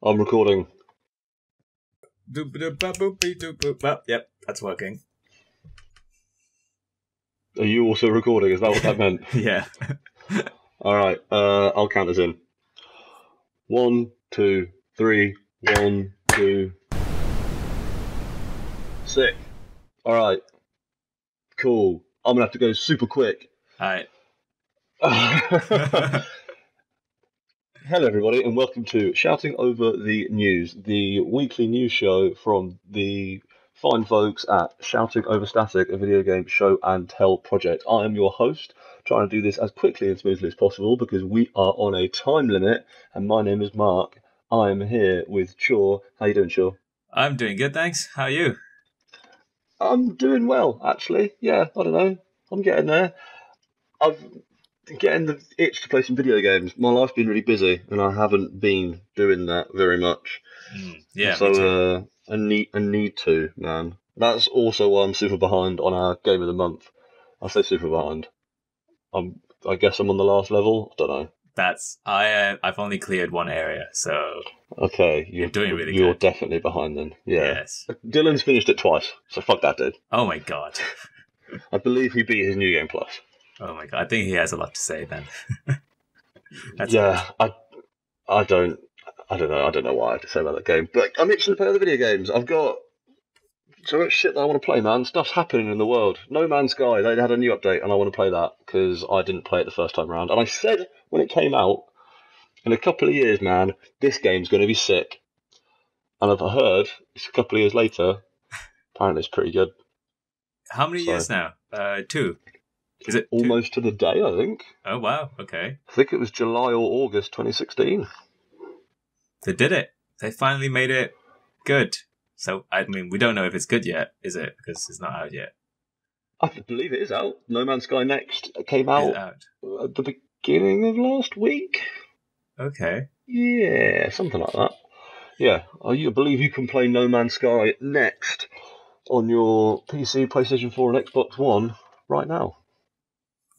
I'm recording. Yep, that's working. Are you also recording? Is that what that meant? Yeah. Alright, I'll count us in. 1, 2, 3, 1, 2. Sick. Alright. Cool. I'm gonna have to go super quick. Alright. Hello everybody and welcome to Shouting Over the News, the weekly news show from the fine folks at Shouting Over Static, a video game show and tell project. I am your host, trying to do this as quickly and smoothly as possible because we are on a time limit, and my name is Mark. I am here with Kyaw. How you doing, Kyaw? I'm doing good, thanks. How are you? I'm doing well, actually. Yeah, I don't know. I'm getting there. I've getting the itch to play some video games. My life's been really busy, and I haven't been doing that very much. Yeah, so me too. I need to, man. That's also why I'm super behind on our game of the month. I say super behind. I guess I'm on the last level. I don't know. I've only cleared one area, so Okay, you're doing really you're good. definitely behind then. Yeah. Yes. Dylan's finished it twice, so fuck that dude. Oh my god. I believe he beat his New Game Plus. Oh my god. I think he has a lot to say then. Yeah, I don't know. I don't know what I have to say about that game. But I'm itching to play other video games. I've got so much shit that I want to play, man. Stuff's happening in the world. No Man's Sky, they had a new update, and I want to play that because I didn't play it the first time around. And I said when it came out, in a couple of years, man, this game's going to be sick. And I've heard it's a couple of years later. Apparently, it's pretty good. How many years now? 2. Is it almost 2? To the day? I think. Oh wow. Okay. I think it was July or August 2016. They did it. They finally made it good. So, I mean, we don't know if it's good yet, is it? Because it's not out yet. I believe it is out. No Man's Sky Next came out at the beginning of last week. Okay. Yeah, something like that. Yeah, I believe you can play No Man's Sky Next on your PC, PlayStation 4 and Xbox One right now.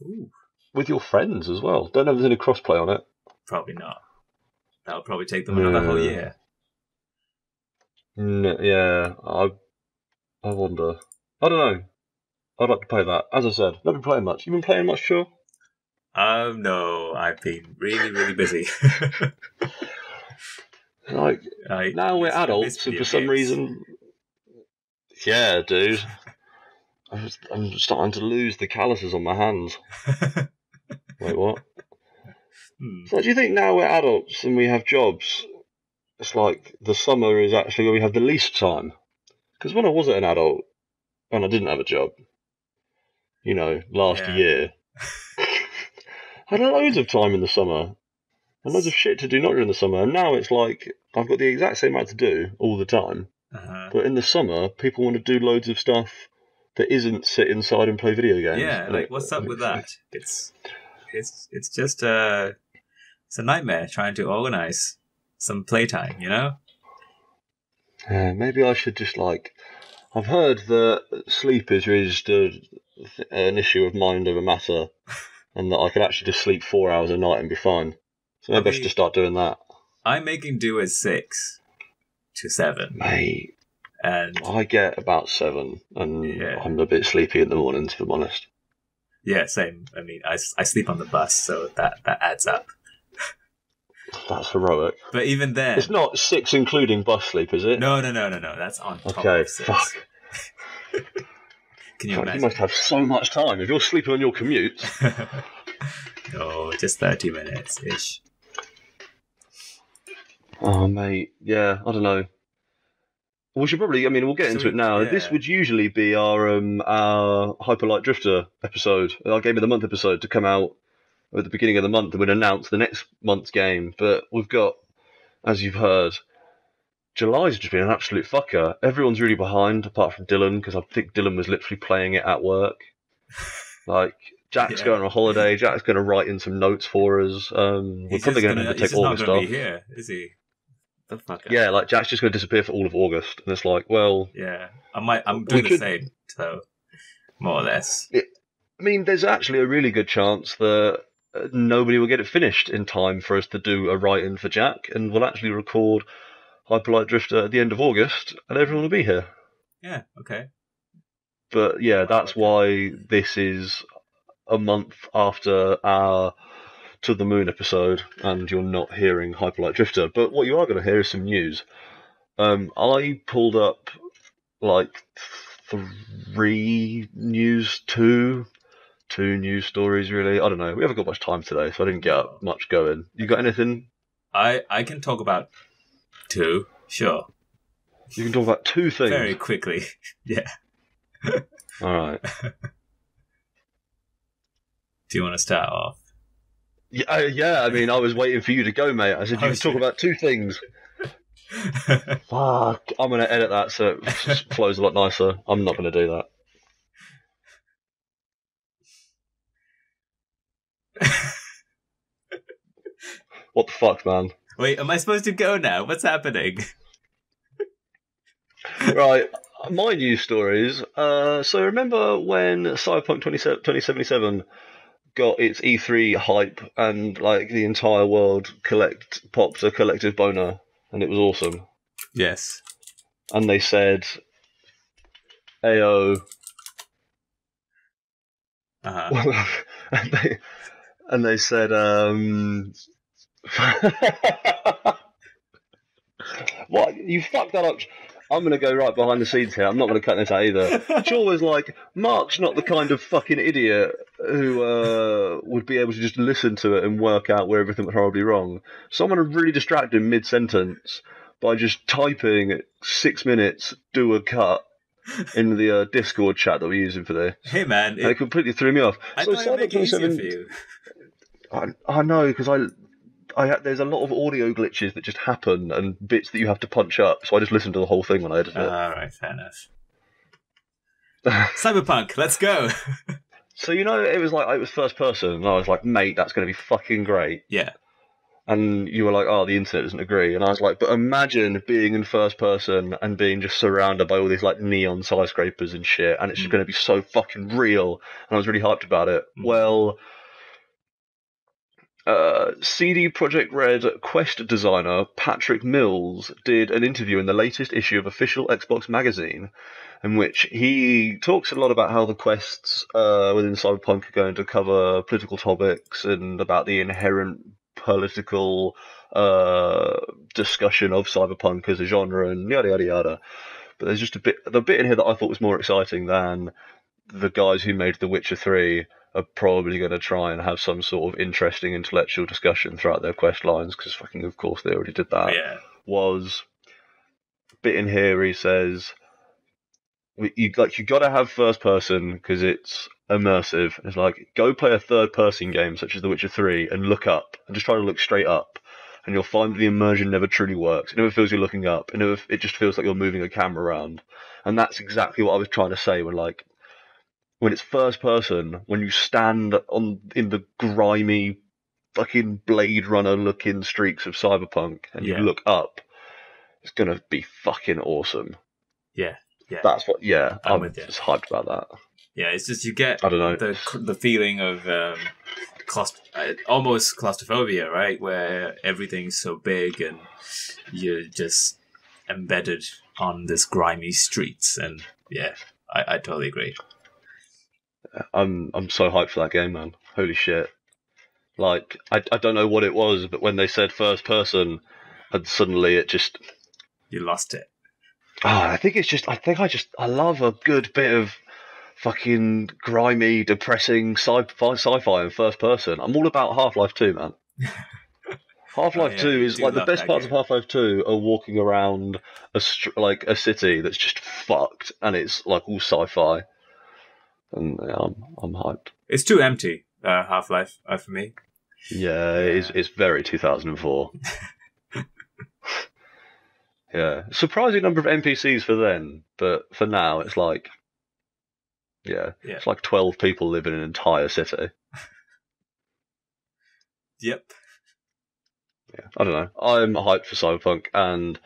Ooh. With your friends as well. Don't know if there's any crossplay on it. Probably not. That'll probably take them another whole year. Yeah, I wonder. I don't know. I'd like to play that. As I said, not been playing much. You been playing much, sure? No, I've been really, really busy. Now we're adults, and for some reason... Yeah, dude. I'm starting to lose the calluses on my hands. Wait, what? So do you think now we're adults and we have jobs, it's like the summer is actually where we have the least time? Because when I wasn't an adult and I didn't have a job, last year, I had loads of time in the summer and loads of shit to do not during the summer. And now it's like I've got the exact same amount to do all the time. But in the summer, people want to do loads of stuff that isn't sit inside and play video games. Yeah, like what's up with that? It's just it's a nightmare trying to organize some playtime, Maybe I should just I've heard that sleep is really just an issue of mind over matter, and that I could actually just sleep 4 hours a night and be fine. So maybe I should just start doing that. I'm making do at 6 to 7. Mate, and I get about 7, and I'm a bit sleepy in the mornings, if I'm honest. Yeah, same. I mean, I sleep on the bus, so that adds up. That's heroic. But even then... It's not 6 including bus sleep, is it? No. That's on top of 6. Fuck. Can you imagine? You must have so much time if you're sleeping on your commute. No, just 30 minutes-ish. Oh, mate. Yeah, I don't know. We should probably, we'll get into it now. Yeah. This would usually be our Hyper Light Drifter episode, our Game of the Month episode, to come out at the beginning of the month and we'd announce the next month's game. But we've got, as you've heard, July's just been an absolute fucker. Everyone's really behind, apart from Dylan, because I think Dylan was literally playing it at work. Jack's going on a holiday. Jack's going to write in some notes for us. We're probably going to take August off. He's not going to be here, is he? The fucker. Yeah, Jack's just going to disappear for all of August, and it's like, well, yeah, I'm doing the same, so more or less. There's actually a really good chance that nobody will get it finished in time for us to do a write-in for Jack, and we'll actually record Hyperlight Drifter at the end of August, and everyone will be here. Yeah, okay. But yeah, that's why this is a month after our To the Moon episode, and you're not hearing Hyperlight Drifter. But what you are going to hear is some news. I pulled up like two news stories really. I don't know. We haven't got much time today, so I didn't get much going. You got anything? I can talk about two, sure. You can talk about two things very quickly. Yeah. All right. Do you want to start off? Yeah. I mean, I was waiting for you to go, mate. I said you can talk about two things. Fuck. I'm going to edit that so it flows a lot nicer. I'm not going to do that. What the fuck, man? Wait, am I supposed to go now? What's happening? Right, my news stories. So remember when Cyberpunk 2077 got its E3 hype and like the entire world popped a collective boner and it was awesome? Yes. And they said, "Ayo." and they said, what? You fucked that up. I'm going to go right behind the scenes here. I'm not going to cut this out either. Kyaw was like, Mark's not the kind of fucking idiot who would be able to just listen to it and work out where everything went horribly wrong. So I'm going to really distract him mid-sentence by just typing 6 minutes, do a cut, in the Discord chat that we're using for this. Hey, man. And it completely threw me off. I thought it'd make it easier for you. I know, because there's a lot of audio glitches that just happen and bits that you have to punch up, so I just listened to the whole thing when I edited it. Alright, fair enough. Cyberpunk, let's go! So, it was first person, and I was like, mate, that's going to be fucking great. Yeah. And you were like, oh, the internet doesn't agree. And I was like, but imagine being in first person and being just surrounded by all these like neon skyscrapers and shit, and it's just going to be so fucking real. And I was really hyped about it. Well, CD Projekt Red Quest designer Patrick Mills did an interview in the latest issue of Official Xbox Magazine, in which he talks a lot about how the quests within Cyberpunk are going to cover political topics and about the inherent political discussion of Cyberpunk as a genre and yada yada yada. But there's just the bit in here that I thought was more exciting than the guys who made The Witcher 3 are probably going to try and have some sort of interesting intellectual discussion throughout their quest lines, because fucking of course they already did that. Yeah. Was a bit in here he says you got to have first person because it's immersive. It's like, go play a third person game such as The Witcher 3 and look up and just try to look straight up, and you'll find that the immersion never truly works. It never feels you're looking up. It just feels like you're moving a camera around. And that's exactly what I was trying to say when it's first person, when you stand in the grimy fucking Blade Runner looking streaks of Cyberpunk and you look up, it's gonna be fucking awesome. Yeah. That's what. Yeah, I'm just hyped about that. Yeah, it's just you get I don't know the feeling of almost claustrophobia, right? Where everything's so big and you're just embedded on this grimy streets, and yeah, I totally agree. I'm so hyped for that game, man. Holy shit! Like I don't know what it was, but when they said first person, and suddenly it just you lost it. I think I love a good bit of fucking grimy, depressing sci-fi in first person. I'm all about Half-Life 2, man. Half-Life 2 is like the best parts of Half-Life 2 are walking around a city that's just fucked and it's like all sci-fi. And yeah, I'm hyped. It's too empty, Half-Life for me. Yeah, it's very 2004. Yeah, surprising number of NPCs for then, but for now it's like, it's like 12 people live in an entire city. Yep. Yeah, I don't know. I'm hyped for Cyberpunk, and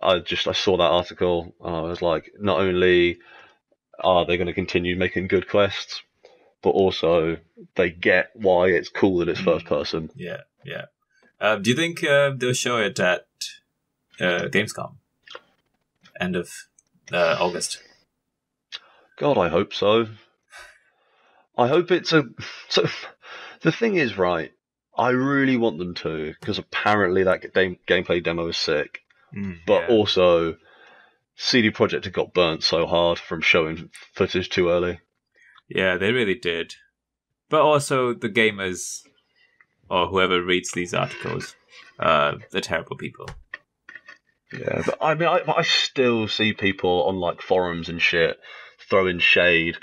I saw that article, and I was like, not only are they going to continue making good quests, but also they get why it's cool that it's first person. Yeah. Do you think they'll show it at Gamescom, end of August. God, I hope so. I hope it's a. So, the thing is, right, I really want them to, because apparently that gameplay demo is sick. But also, CD Projekt had got burnt so hard from showing footage too early. Yeah, they really did. But also, the gamers, or whoever reads these articles, they're terrible people. Yeah, but I mean, I still see people on like forums and shit throwing shade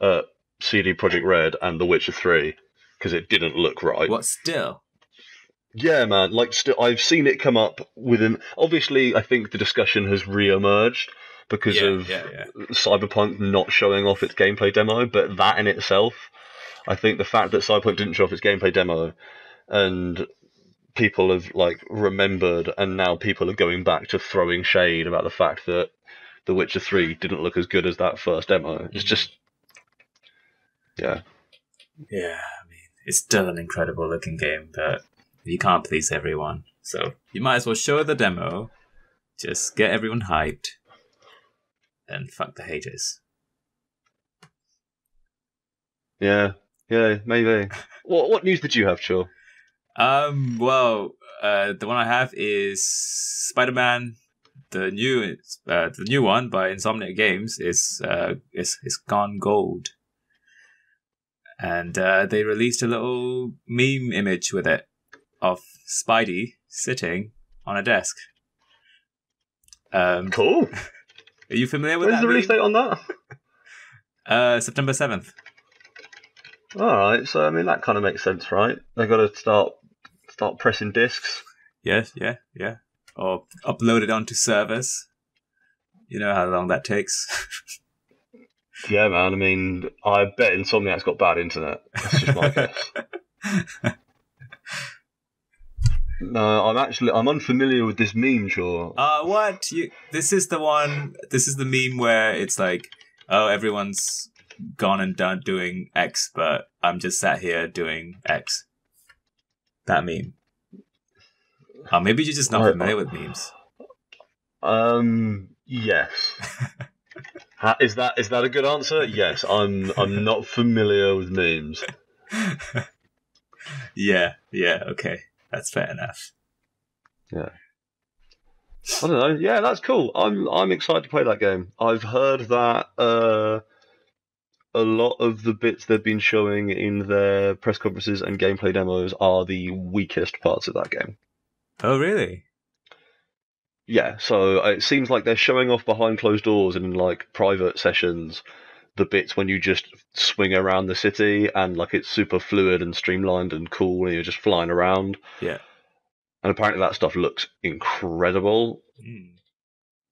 at CD Projekt Red and The Witcher 3 because it didn't look right. What still? Yeah, man. Like, I've seen it come up within. Obviously, I think the discussion has re-emerged because of Cyberpunk not showing off its gameplay demo. But that in itself, I think the fact that Cyberpunk didn't show off its gameplay demo and people have like remembered, and now people are going back to throwing shade about the fact that The Witcher 3 didn't look as good as that first demo. It's just, yeah. Yeah, I mean, it's still an incredible looking game, but you can't please everyone. So you might as well show the demo, just get everyone hyped, and fuck the haters. Yeah, maybe. What news did you have, Chill? Well, the one I have is Spider-Man. The new one by Insomniac Games is gone gold, and they released a little meme image with it of Spidey sitting on a desk. Cool. Are you familiar with When's that? When's the release date on that? September 7th. Alright, so I mean that kind of makes sense, right? They've got to start pressing discs. Yes, yeah. Or upload it onto servers. You know how long that takes. Yeah, man. I mean, I bet Insomniac's got bad internet. That's just my guess. No, I'm unfamiliar with this meme, sure. What? This is the one. This is the meme where it's like, oh, everyone's gone and done doing X, but I'm just sat here doing X. That meme. Maybe you're just not familiar with memes. Yes. Is that a good answer? Yes, I'm not familiar with memes. Yeah, okay. That's fair enough. Yeah. I don't know. Yeah, that's cool. I'm excited to play that game. I've heard that a lot of the bits they've been showing in their press conferences and gameplay demos are the weakest parts of that game. Oh, really? Yeah, so it seems like they're showing off behind closed doors and in like private sessions the bits when you just swing around the city and like it's super fluid and streamlined and cool and you're just flying around. Yeah. And apparently that stuff looks incredible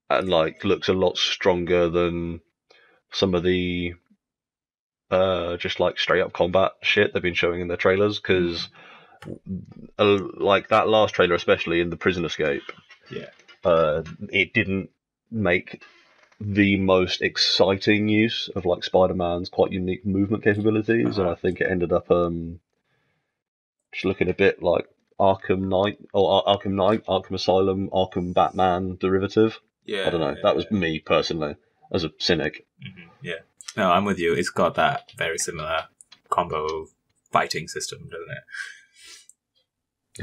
and like looks a lot stronger than some of the just like straight up combat shit they've been showing in their trailers, because like that last trailer, especially in the prison escape, it didn't make the most exciting use of like Spider-Man's quite unique movement capabilities, and I think it ended up just looking a bit like Arkham Asylum, Arkham Batman derivative. I don't know. That was me personally as a cynic. Yeah. No, I'm with you. It's got that very similar combo fighting system, doesn't it?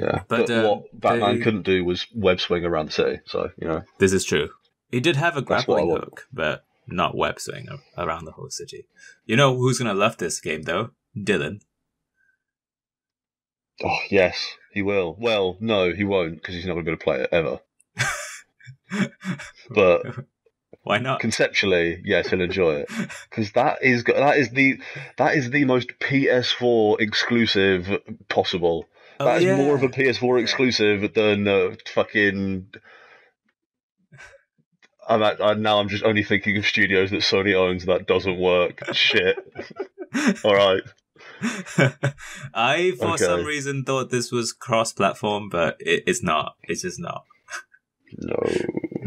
Yeah, but what Batman couldn't do was web swing around the city, so, you know. This is true. He did have a grappling hook, but not web swing around the whole city. You know who's going to love this game, though? Dylan. Oh, yes, he will. Well, no, he won't, because he's not going to be able to play it, ever. But why not? Conceptually, yes, he'll enjoy it, because that is the most PS4 exclusive possible. That is more of a PS4 exclusive than fucking. I'm just only thinking of studios that Sony owns that doesn't work. Shit. All right. I, for some reason, thought this was cross-platform, but it's not. It's just not. No.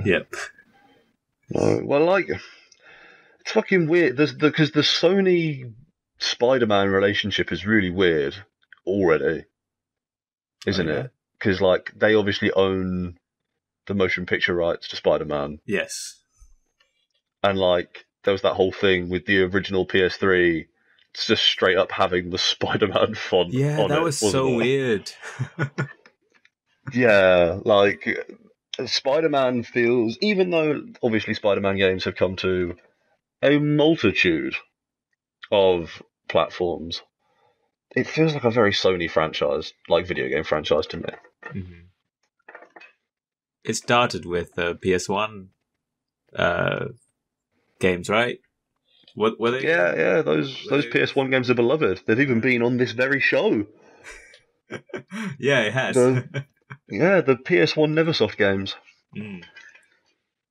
Yep. No. Well, like, it's fucking weird. Because the Sony Spider-Man relationship is really weird already, isn't it? Because like they obviously own the motion picture rights to Spider-Man. Yes. And like there was that whole thing with the original PS3, it's just straight up having the Spider-Man font on it. Yeah, that was so weird. Yeah, like Spider-Man feels, even though obviously Spider-Man games have come to a multitude of platforms, it feels like a very Sony franchise, like video game franchise to me. Mm-hmm. It started with PS1 games, right? What were they? Yeah, those PS1 games are beloved. They've even been on this very show. Yeah, it has. The PS1 Neversoft games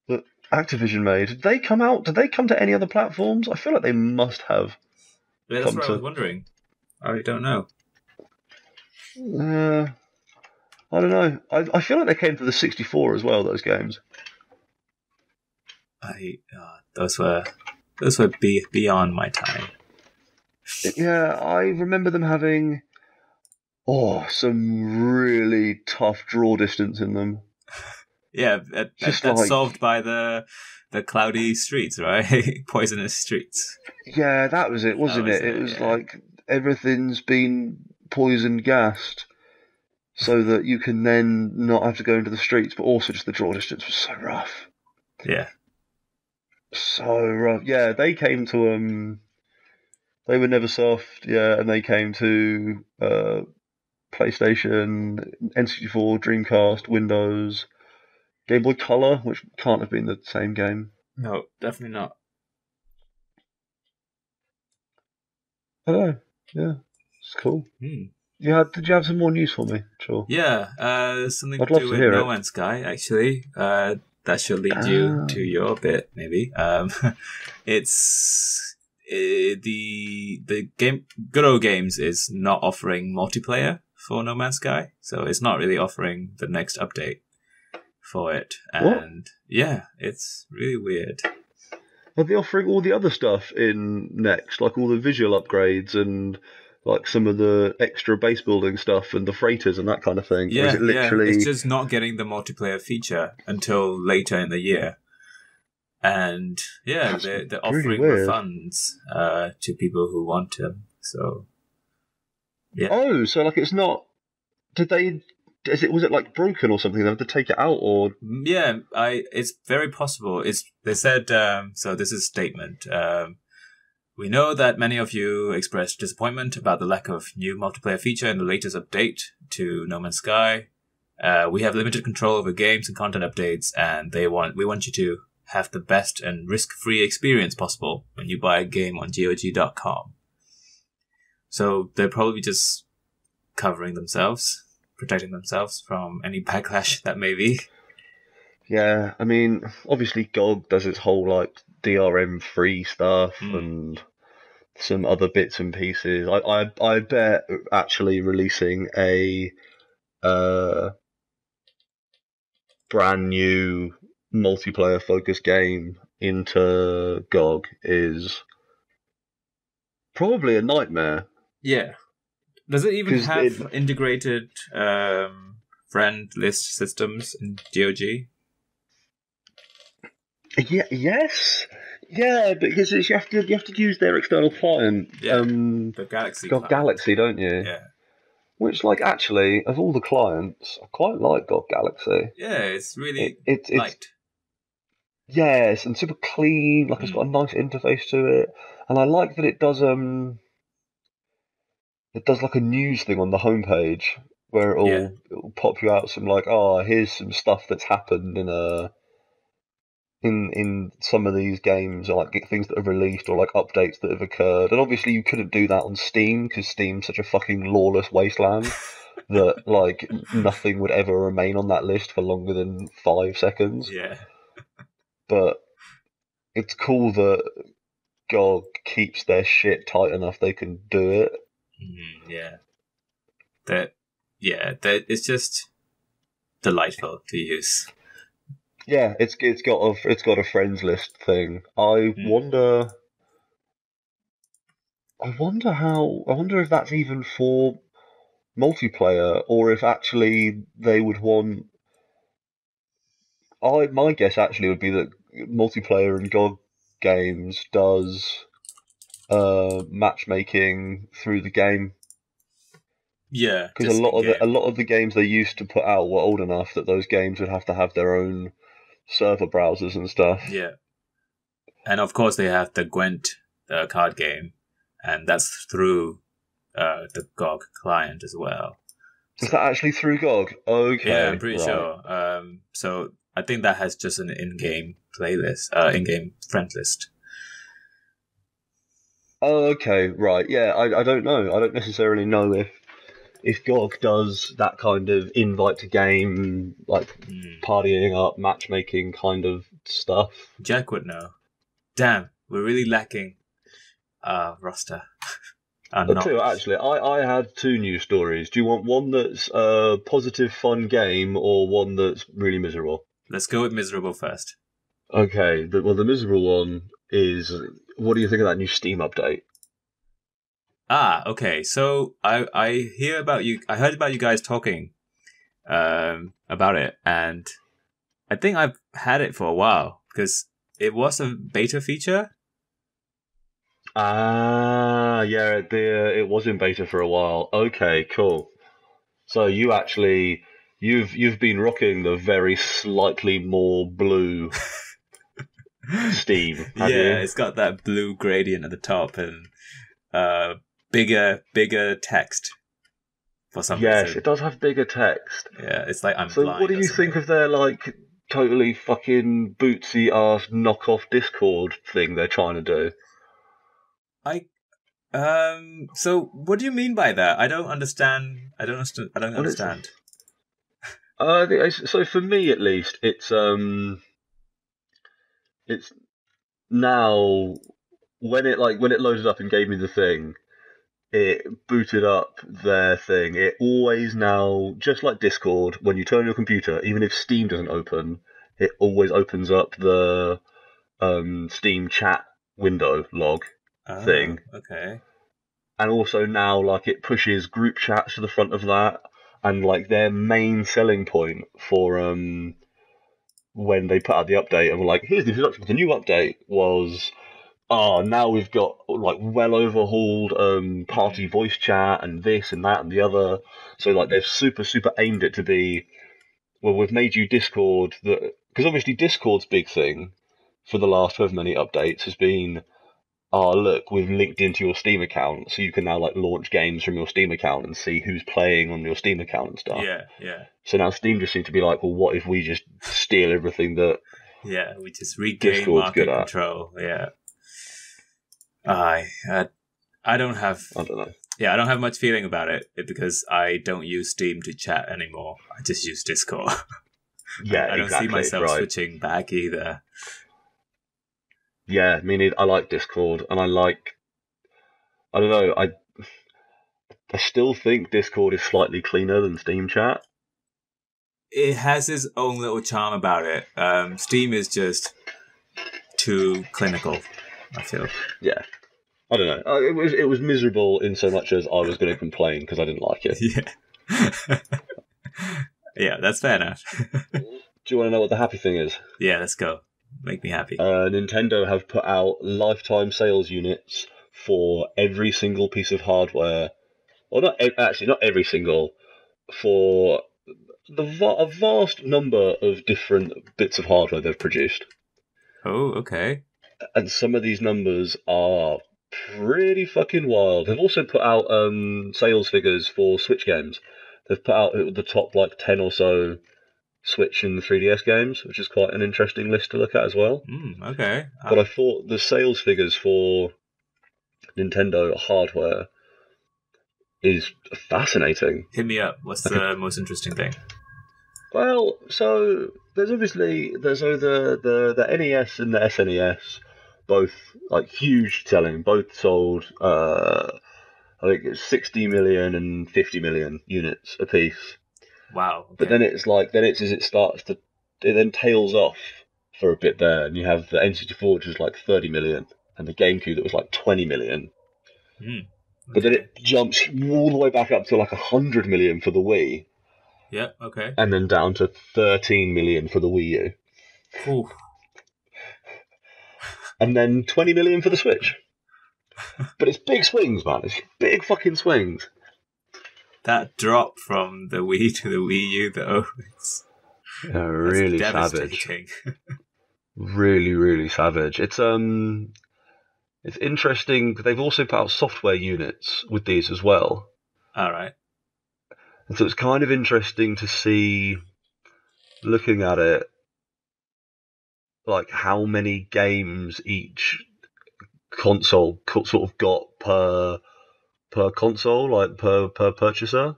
that Activision made. Did they come out? Did they come to any other platforms? I feel like they must have. Yeah, that's what I was wondering. I don't know. I don't know. I feel like they came to the 64 as well. Those games. Those were beyond my time. Yeah, I remember them having some really tough draw distance in them. Yeah, that's solved by the cloudy streets, right? Poisonous streets. Yeah, that was it, wasn't it? It was like everything's been poison gassed, so that you can then not have to go into the streets, but also just the draw distance was so rough. Yeah. So rough. Yeah, they came to they were Neversoft, and they came to PlayStation, N64, Dreamcast, Windows, Game Boy Color, which can't have been the same game. No, definitely not. I don't know. Yeah, it's cool. Did you have some more news for me? Sure. Yeah, something to do with No Man's Sky, actually. That should lead you to your bit, maybe. It's the game. Good Old Games is not offering multiplayer for No Man's Sky, so it's not really offering the next update for it. And yeah, it's really weird. Are they offering all the other stuff in next, like all the visual upgrades and like some of the extra base building stuff and the freighters and that kind of thing? Yeah, or is it literally... it's just not getting the multiplayer feature until later in the year. And yeah, they're offering refunds to people who want them. So yeah. Oh, so like it's not... Was it like broken or something? They had to take it out, or yeah, it's very possible. They said so. This is a statement. We know that many of you expressed disappointment about the lack of new multiplayer feature in the latest update to No Man's Sky. We have limited control over games and content updates, and we want you to have the best and risk-free experience possible when you buy a game on GOG.com. So they're probably just covering themselves, protecting themselves from any backlash that may be. Yeah, I mean, obviously GOG does its whole like DRM free stuff and some other bits and pieces. I bet actually releasing a brand new multiplayer focused game into GOG is probably a nightmare. Yeah. Does it even have integrated friend list systems in GOG? Yeah. Yes. Yeah, because you have to use their external client. Yeah. The Galaxy. GOG Galaxy, don't you? Yeah. Which, like, actually, of all the clients, I quite like GOG Galaxy. Yeah, it's really light. Yes, and super clean. Like, it's got a nice interface to it, and I like that it does like a news thing on the homepage where it'll pop you out some like, here's some stuff that's happened in some of these games, or like things that have released, or like updates that have occurred. And obviously you couldn't do that on Steam because Steam's such a fucking lawless wasteland that like nothing would ever remain on that list for longer than 5 seconds. Yeah. But it's cool that GOG keeps their shit tight enough they can do it. Yeah. That it's just delightful to use. Yeah, it's got a friends list thing. I wonder if that's even for multiplayer, or if actually they would want my guess actually would be that multiplayer in GOG games does matchmaking through the game. Yeah, because a lot of the games they used to put out were old enough that those games would have to have their own server browsers and stuff. Yeah, and of course they have the Gwent card game, and that's through the GOG client as well. Is that actually through GOG? Okay, yeah, I'm pretty sure. So I think that has just an in-game playlist, in-game friend list. Oh, okay, right. Yeah, I don't know. I don't necessarily know if GOG does that kind of invite to game, like partying up, matchmaking kind of stuff. Jack would know. Damn, we're really lacking roster. Actually, I had 2 news stories. Do you want one that's a positive, fun game, or one that's really miserable? Let's go with miserable first. Okay, the miserable one is, what do you think of that new Steam update? Okay. So I hear about you. I heard about you guys talking about it, and I think I've had it for a while because it was a beta feature. Yeah, it was in beta for a while. Okay, cool. So you've been rocking the very slightly more blue Steam, have you? Yeah, it's got that blue gradient at the top and bigger text for some reason. Yes, it does have bigger text. Yeah, it's like I'm So blind. what do you think of their like totally fucking bootsy ass knockoff Discord thing they're trying to do? So what do you mean by that? I don't understand. I don't understand. So for me at least, it's now when it loaded up and gave me the thing, it booted up their thing. It always now, just like Discord, when you turn on your computer, even if Steam doesn't open, it always opens up the Steam chat window log thing. Okay. And also now, like, it pushes group chats to the front of that, and like their main selling point for when they put out the update and were like, here's the introduction for the new update, was now we've got like well overhauled party voice chat and this and that and the other. So like they've super aimed it to be, well, we've made you Discord, that because obviously Discord's big thing for the last however many updates has been, look, we've linked into your Steam account, so you can now like launch games from your Steam account and see who's playing on your Steam account and stuff. Yeah. So now Steam just seems to be like, well, what if we just steal everything that? Yeah, we just regain market control. Yeah. I don't have. I don't know. Yeah, I don't have much feeling about it because I don't use Steam to chat anymore. I just use Discord. Yeah, I don't see myself switching back either. Yeah, I like Discord, and I don't know, I still think Discord is slightly cleaner than Steam chat. It has its own little charm about it. Steam is just too clinical, I feel. Yeah. I don't know. It was miserable in so much as I was going to complain because I didn't like it. Yeah. Yeah, that's fair enough. Do you want to know what the happy thing is? Yeah, let's go. Make me happy. Nintendo have put out lifetime sales units for every single piece of hardware. Well, not every single, for a vast number of different bits of hardware they've produced. Oh, okay. And some of these numbers are pretty fucking wild. They've also put out sales figures for Switch games. They've put out the top like 10 or so Switch and 3DS games, which is quite an interesting list to look at as well. Okay. But I thought the sales figures for Nintendo hardware is fascinating. Hit me up. What's the most interesting thing? Well, so there's the NES and the SNES, both like huge selling, both sold I think it's 60 million and 50 million units apiece. Wow. Okay. But then it's as it then tails off for a bit there, and you have the N64, which was like 30 million, and the GameCube that was like 20 million. Okay. But then it jumps all the way back up to like 100 million for the Wii. Yeah, okay. And then down to 13 million for the Wii U. Ooh. And then 20 million for the Switch. But it's big swings, man. It's big fucking swings. That drop from the Wii to the Wii U, though, really savage. Really, really savage. It's interesting. They've also put out software units with these as well. All right. And so it's kind of interesting to see, looking at it, like how many games each console sort of got per console, like per purchaser,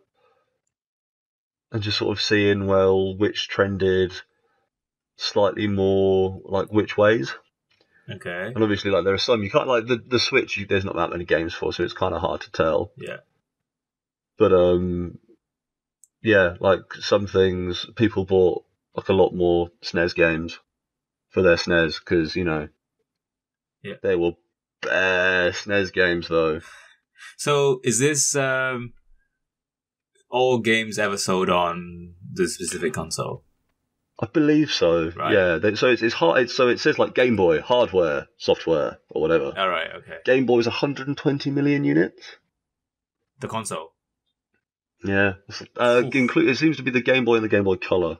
and just sort of seeing, well, which trended slightly more, like which ways. Okay. And obviously, like there are some you can't, like the Switch. There's not that many games for, so it's kind of hard to tell. Yeah. But yeah, like some things people bought like a lot more SNES games for their SNES because they were bare SNES games though. So is this all games ever sold on the specific console? I believe so. Right. Yeah. So it's hard. So it says like Game Boy hardware, software, or whatever. All right. Okay. Game Boy is 120 million units. The console. Yeah. It seems to be the Game Boy and the Game Boy Color.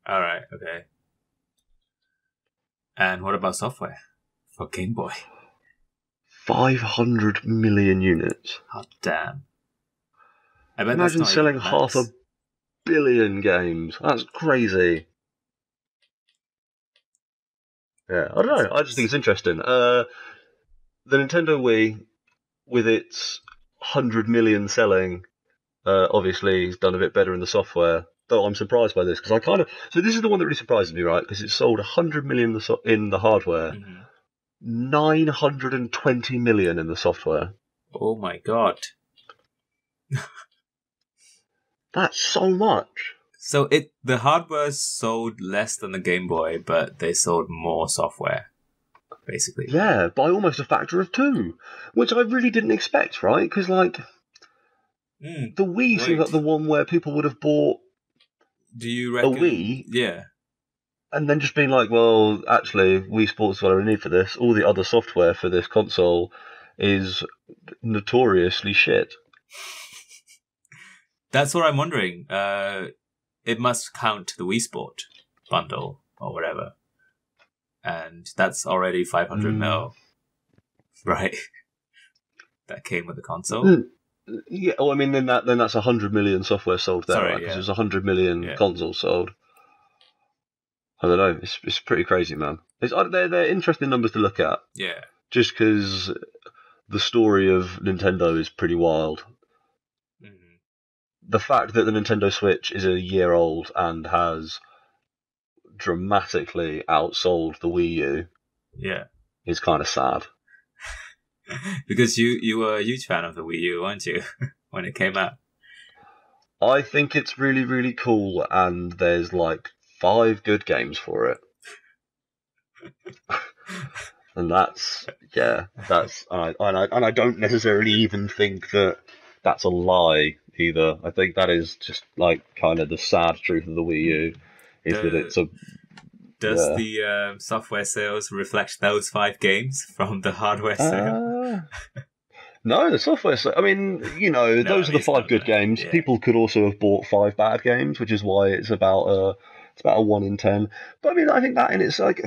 All right. Okay. And what about software for Game Boy? 500 million units. Oh damn! I bet Imagine that's not selling 500 million games. That's crazy. Yeah, I don't know. I just think it's interesting. The Nintendo Wii, with its 100 million selling, obviously has done a bit better in the software. Though I'm surprised by this because so this is the one that really surprises me, right? Because it sold 100 million in the hardware, 920 million in the software. Oh my god! That's so much. So the hardware sold less than the Game Boy, but they sold more software, basically. Yeah, by almost a factor of 2, which I really didn't expect, right? Because like the Wii seems like the one where people would have bought. Do you reckon? A Wii? Yeah. And then just being like, well, actually, Wii Sports is what I need for this. All the other software for this console is notoriously shit. That's what I'm wondering. It must count the Wii Sport bundle or whatever. And that's already 500 mil, right? That came with the console. Yeah, well, I mean, then that's 100 million software sold there, right? Because there's 100 million consoles sold. I don't know. It's pretty crazy, man. They're interesting numbers to look at. Yeah. Just because the story of Nintendo is pretty wild. The fact that the Nintendo Switch is a year old and has dramatically outsold the Wii U is kind of sad. Because you were a huge fan of the Wii U, weren't you, when it came out? I think it's really, really cool, and there's like 5 good games for it. And I don't necessarily even think that that's a lie either. I think that is just like kind of the sad truth of the Wii U is that it's a. Does the software sales reflect those 5 games from the hardware sale? No, the software sale. I mean, those are the 5 good games. Yeah. People could also have bought 5 bad games, which is why it's about a 1 in 10. But I mean, I think that in it's like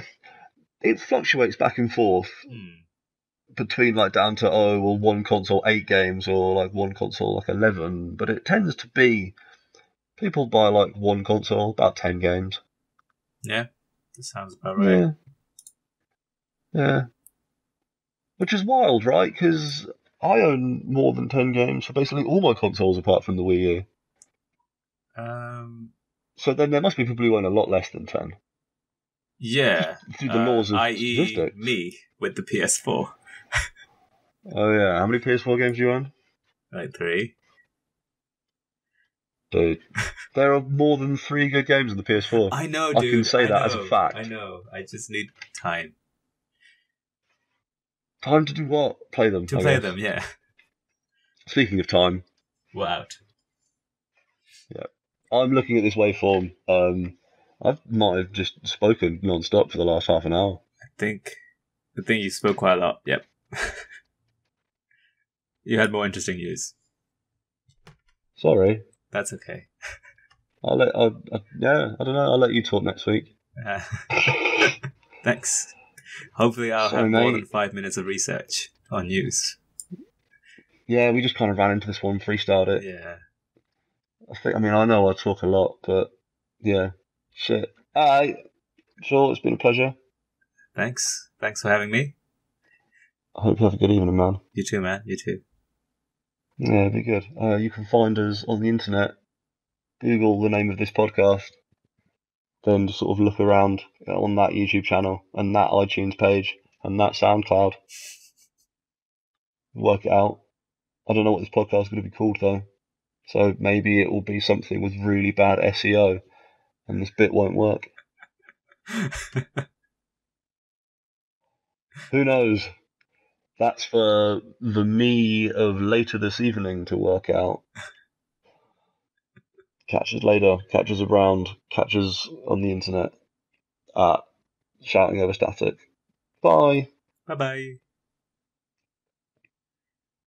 it fluctuates back and forth. Between like down to one console 8 games or like one console like 11, but it tends to be people buy like one console about 10 games. Yeah, that sounds about right. Yeah. Which is wild, right? Because I own more than 10 games for basically all my consoles apart from the Wii U. So then there must be people who own a lot less than 10. Yeah. Through the laws of i.e. statistics. me with the PS4. Oh yeah, how many PS4 games do you own? Like 3. Dude, there are more than 3 good games on the PS4. I know, dude. I can say that as a fact. I know. I just need time. Time to do what? Play them. To play them, yeah. Speaking of time. We're out. Yeah. I'm looking at this waveform, I might have just spoken non-stop for the last half an hour. I think you spoke quite a lot. Yep. You had more interesting news. Sorry. That's okay. I don't know. I'll let you talk next week. Thanks. Hopefully, I'll Sorry, have more mate. than 5 minutes of research on news. Yeah, we just kind of ran into this one, freestyled it. Yeah. I know I talk a lot, but yeah, shit. Alright, sure, it's been a pleasure. Thanks for having me. I hope you have a good evening, man. You too, man. You too. Yeah, be good. You can find us on the internet. Google the name of this podcast, then just sort of look around on that YouTube channel and that iTunes page and that SoundCloud. Work it out. I don't know what this podcast is going to be called though, so maybe it will be something with really bad SEO, and this bit won't work. Who knows? That's for the me of later this evening to work out. Catch us later. Catch us around. Catch us on the internet at Shouting Over Static. Bye. Bye-bye.